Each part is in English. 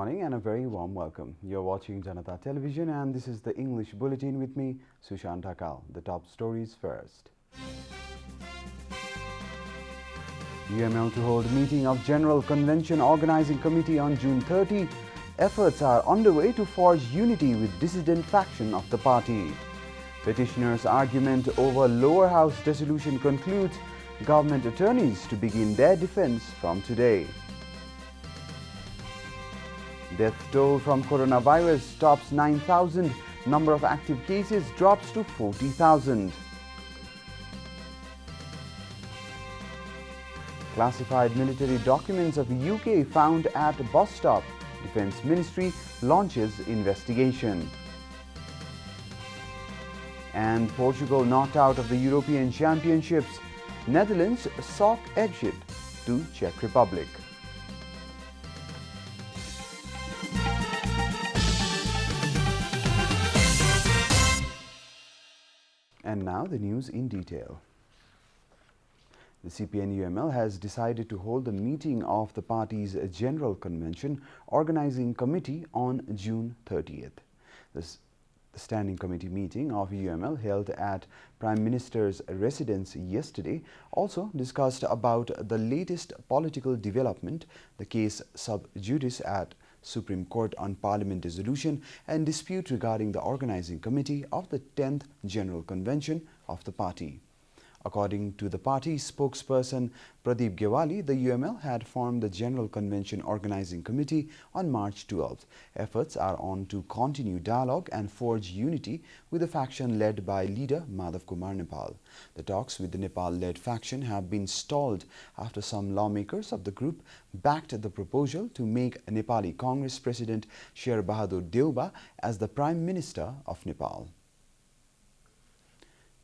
morning and a very warm welcome. You're watching Janata Television and this is the English Bulletin with me, Sushant Akal. The top stories first. UML to hold meeting of General Convention Organizing Committee on June 30. Efforts are underway to forge unity with dissident faction of the party. Petitioners' argument over lower house dissolution concludes. Government attorneys to begin their defense from today. Death toll from coronavirus tops 9,000. Number of active cases drops to 40,000. Classified military documents of UK found at bus stop. Defence Ministry launches investigation. And Portugal knocked out of the European Championships. Netherlands sock exit to Czech Republic. And now the news in detail. The CPN-UML has decided to hold a meeting of the party's General Convention Organizing Committee on June 30th. The Standing Committee meeting of UML held at Prime Minister's residence yesterday also discussed about the latest political development, the case sub judice at Supreme Court on Parliament dissolution and dispute regarding the organizing committee of the 10th General Convention of the party. According to the party spokesperson Pradeep Gewali, the UML had formed the General Convention Organizing Committee on March 12th. Efforts are on to continue dialogue and forge unity with the faction led by leader Madhav Kumar Nepal. The talks with the Nepal-led faction have been stalled after some lawmakers of the group backed the proposal to make Nepali Congress President Sher Bahadur Deuba as the Prime Minister of Nepal.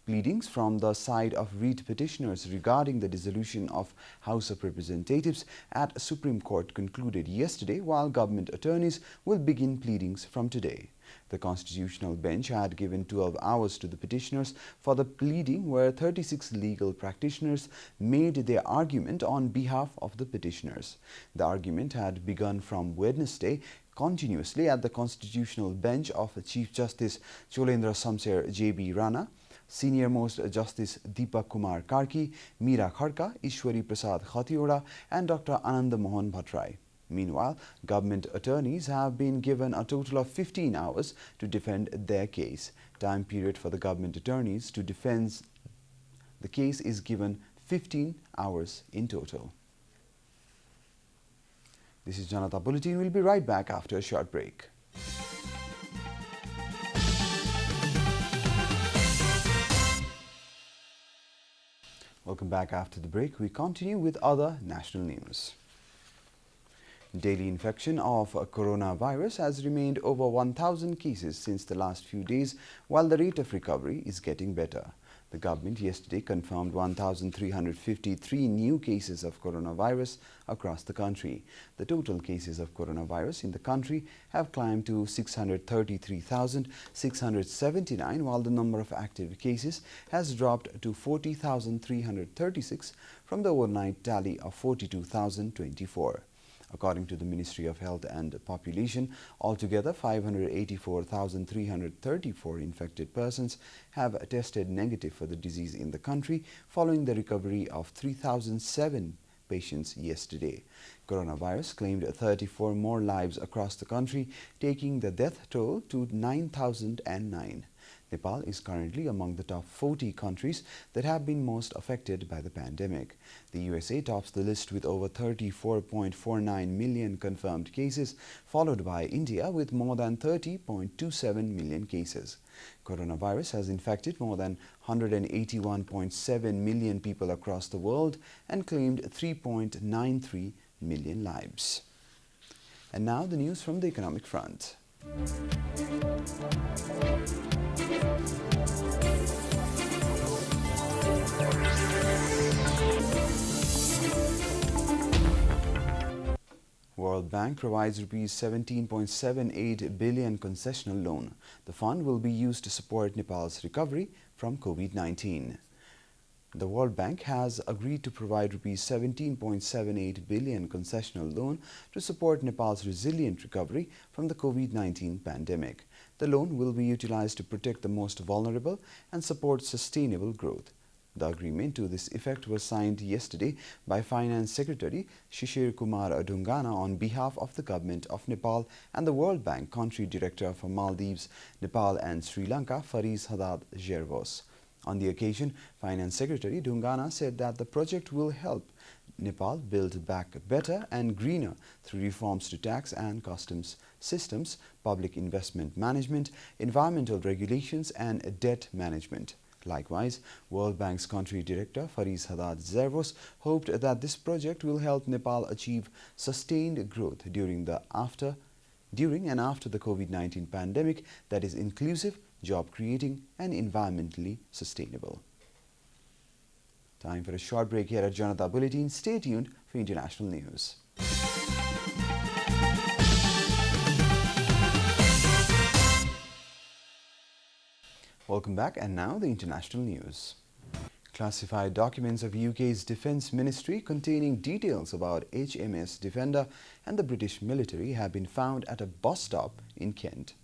Pleadings from the side of reed petitioners regarding the dissolution of House of Representatives at Supreme Court concluded yesterday, while government attorneys will begin pleadings from today. The Constitutional Bench had given 12 hours to the petitioners for the pleading, where 36 legal practitioners made their argument on behalf of the petitioners. The argument had begun from Wednesday continuously at the Constitutional Bench of Chief Justice Cholendra Samser J.B. Rana, Senior Most Justice Deepak Kumar Karki, Meera Khadka, Ishwari Prasad Khatiora and Dr. Anand Mohan Bhattrai. Meanwhile, government attorneys have been given a total of 15 hours to defend their case. Time period for the government attorneys to defend the case is given 15 hours in total. This is Janata Bulletin. We'll be right back after a short break. Welcome back after the break. We continue with other national news. Daily infection of coronavirus has remained over 1,000 cases since the last few days, while the rate of recovery is getting better. The government yesterday confirmed 1,353 new cases of coronavirus across the country. The total cases of coronavirus in the country have climbed to 633,679, while the number of active cases has dropped to 40,336 from the overnight tally of 42,024. According to the Ministry of Health and Population, altogether 584,334 infected persons have tested negative for the disease in the country, following the recovery of 3,007 patients yesterday. Coronavirus claimed 34 more lives across the country, taking the death toll to 9,009. Nepal is currently among the top 40 countries that have been most affected by the pandemic. The USA tops the list with over 34.49 million confirmed cases, followed by India with more than 30.27 million cases. Coronavirus has infected more than 181.7 million people across the world and claimed 3.93 million lives. And now the news from the economic front. World Bank provides Rs 17.78 billion concessional loan. The fund will be used to support Nepal's recovery from COVID-19. The World Bank has agreed to provide Rs 17.78 billion concessional loan to support Nepal's resilient recovery from the COVID-19 pandemic. The loan will be utilized to protect the most vulnerable and support sustainable growth. The agreement to this effect was signed yesterday by Finance Secretary Shishir Kumar Dungana on behalf of the Government of Nepal and the World Bank Country Director for Maldives, Nepal and Sri Lanka, Ashadh Gervos. On the occasion, Finance Secretary Dungana said that the project will help Nepal build back better and greener through reforms to tax and customs systems, public investment management, environmental regulations and debt management. Likewise, World Bank's country director Ashadh Gervos hoped that this project will help Nepal achieve sustained growth during and after the COVID-19 pandemic that is inclusive, job-creating and environmentally sustainable. Time for a short break here at Janata Bulletin. Stay tuned for international news. Welcome back, and now the international news. Classified documents of UK's Defence Ministry containing details about HMS Defender and the British military have been found at a bus stop in Kent.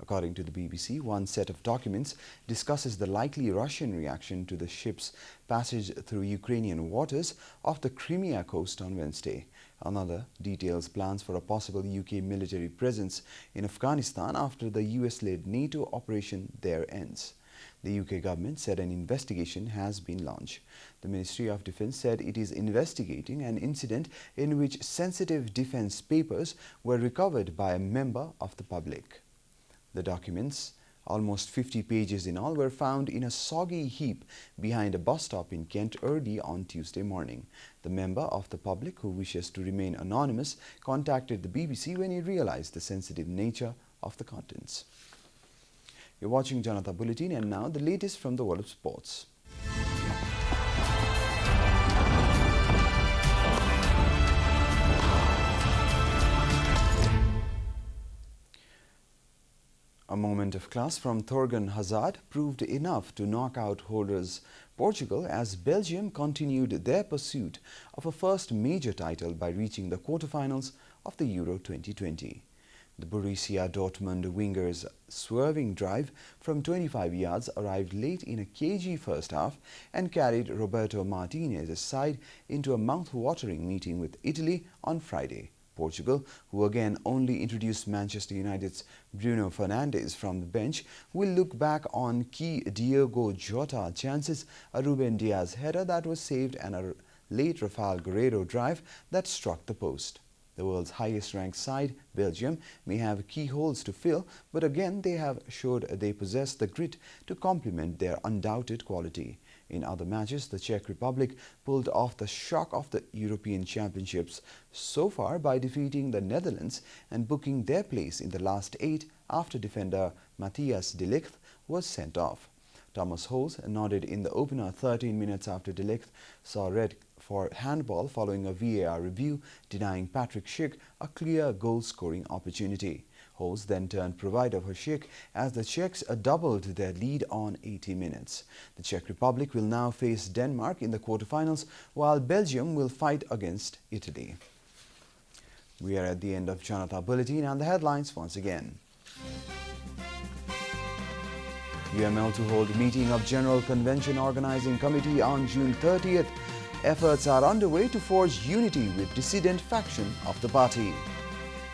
According to the BBC, one set of documents discusses the likely Russian reaction to the ship's passage through Ukrainian waters off the Crimea coast on Wednesday. Another details plans for a possible UK military presence in Afghanistan after the US-led NATO operation there ends. The UK government said an investigation has been launched. The Ministry of Defence said it is investigating an incident in which sensitive defence papers were recovered by a member of the public. The documents, almost 50 pages in all, were found in a soggy heap behind a bus stop in Kent early on Tuesday morning. The member of the public, who wishes to remain anonymous, contacted the BBC when he realized the sensitive nature of the contents. You're watching Janata Bulletin, and now the latest from the world of sports. A moment of class from Thorgan Hazard proved enough to knock out holders Portugal as Belgium continued their pursuit of a first major title by reaching the quarterfinals of the Euro 2020. The Borussia Dortmund winger's swerving drive from 25 yards arrived late in a cagey first half and carried Roberto Martinez's side into a mouth-watering meeting with Italy on Friday. Portugal, who again only introduced Manchester United's Bruno Fernandes from the bench, will look back on key Diogo Jota chances, a Ruben Diaz header that was saved and a late Rafael Guerreiro drive that struck the post. The world's highest-ranked side, Belgium, may have key holes to fill, but again they have showed they possess the grit to complement their undoubted quality. In other matches, the Czech Republic pulled off the shock of the European Championships so far by defeating the Netherlands and booking their place in the last 8 after defender Matthijs de Ligt was sent off. Thomas Hols nodded in the opener 13 minutes after de Ligt saw red for handball following a VAR review, denying Patrick Schick a clear goal-scoring opportunity. Hols then turned provider for Schick as the Czechs doubled their lead on 80 minutes. The Czech Republic will now face Denmark in the quarterfinals, while Belgium will fight against Italy. We are at the end of Janata Bulletin, and the headlines once again. UML to hold meeting of General Convention Organizing Committee on June 30th. Efforts are underway to forge unity with dissident faction of the party.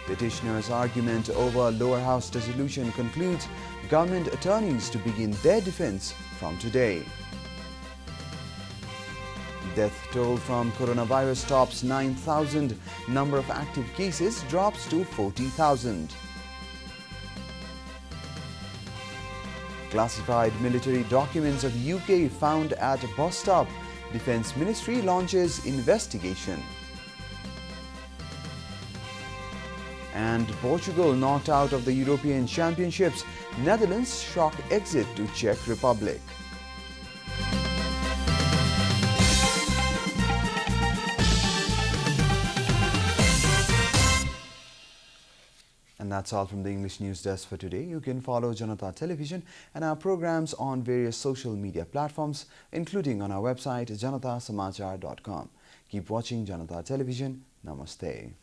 Petitioners' argument over lower house dissolution concludes. Government attorneys to begin their defense from today. Death toll from coronavirus tops 9,000. Number of active cases drops to 40,000. Classified military documents of UK found at bus stop. Defence Ministry launches investigation. And Portugal knocked out of the European Championships. Netherlands shock exit to Czech Republic. And that's all from the English News Desk for today. You can follow Janata Television and our programs on various social media platforms, including on our website janatasamachar.com. Keep watching Janata Television. Namaste.